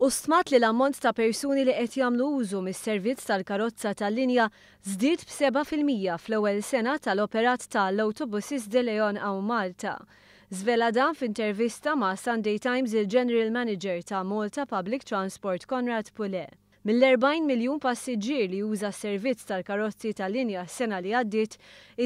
U stmat li l-ammont ta' persuni li qed jagħmlu użu mis-servizz tal-karozza tal-linja żdied b'7% fl-ewwel sena tal-operat tal-Autobuses de Leon hawn Malta. Żvela dan f'intervista ma' Sunday Times il-General Manager ta' Malta Public Transport Konrad Pule. Mill-40 miljun passiġġier li juża s-servizz tal-karozzi tal-linja s-sena li għaddiet,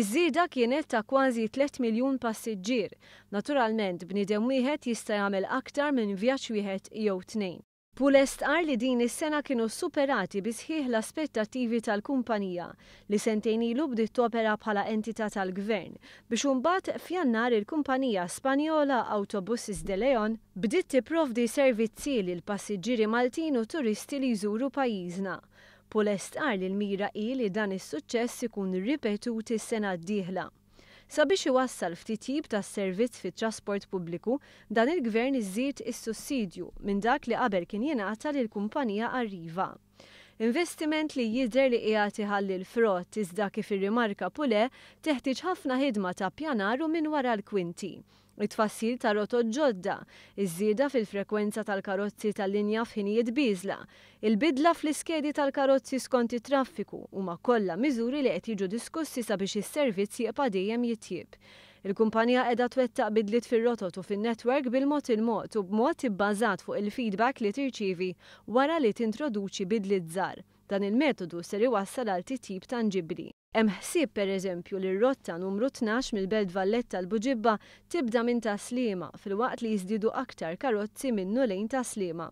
iż-żieda kienet ta' kważi 3 miljun passiġġier. Naturalment, bniedem wieħed jista' jagħmel aktar minn vjaġġ wieħed jew tnejn. Pule stqar li din is-sena kienu superati bi sħiħ l-aspettattivi tal-kumpanija li sentejn ilu bdiet topera bħala entità tal-gvern biex imbagħad f'Jannar il-kumpanija Spanjola Autobuses de Leon bdiet tipprovdi servizzi lil passiġġieri Maltin u turisti li jżuru pajjiżna. Pule stqar li l-mira hi li dan is-suċċess ikun ripetut is-sena d-dieħla. Sabiex iwassal ftitjib tas-servizz fit-trasport pubbliku, dan il-gvern iżżid is-sussidju minn dak li qabel kien jingħata lill-kumpanija Arriva. Investiment li jidher li qiegħed iħalli l-frott iżda kif irrimarka Pule teħtieġ ħafna ħidma ta' ppjanar u minn wara l-kwinti. It-tfassil ta' rotot ġodda, iż-żieda fil-frekwenza tal-karozzi tal-linja f'ħinijiet biżla, il-bidla fl-iskedi tal-karozzi skont it-traffiku huma kollha miżuri li qed jiġu diskussi sabiex is-servizz jibqa' dejjem jitjieb. Il-kumpanija qiegħda twettaq bidliet fir-rotot u fin-netwerk bil-mod il-mod u b'mod ibbażat fuq il-feedback li tirċievi wara li tintroduċi bidliet żgħar. Dan il-metodu ser iwassal għal titjib tanġibbli. Hemm ħsieb pereżempju li r-rotta numru 12 mill-Belt Valletta l-Buġibba tibda minn Taslima filwaqt li jiżdiedu aktar karozzi minnu lejn Taslima.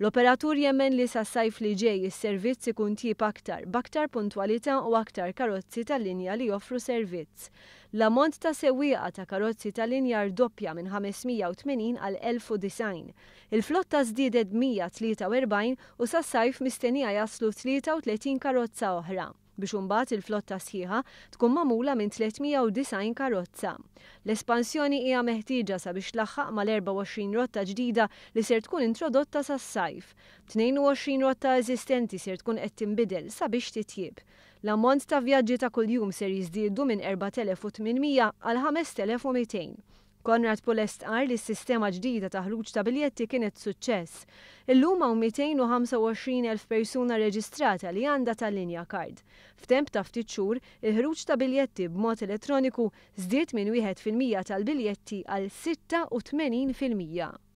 L-operatur jemmen li sas-sajf li ġej is-servizz ikun tjib aktar b'aktar puntwalità u aktar karozzi tal-linja li joffru servizz. L-ammont ta' sewwieqa ta' karozzi tal-linja rdoppja minn 580 għal 1090. Il-flotta żdiedet 143 u sas-sajf mistennija jaslu 33 karozza oħra biex imbagħad il-flotta sħiħa tkun magħmula minn 390 karozza. L-espansjoni hija meħtieġa sabiex tlaħħaq mal-24 rotta ġdida li ser tkun introdotta sas-sajf. 22 rotta eżistenti ser tkun qed tinbidel sabiex titjieb. L-ammont ta' vjaġġi ta' kuljum ser jiżdiedu minn 4800 għal 5200. Konrad Pule stqar li s-sistema ġdida ta' ħruġ ta' biljetti kienet suċċess. Illum hawn 225,000 persuna reġistrata li għandha tal-linja card. F'temp ta' ftit xhur, il-ħruġ ta' biljetti b'mod elettroniku żdied minn 1% tal-biljetti għal 86%.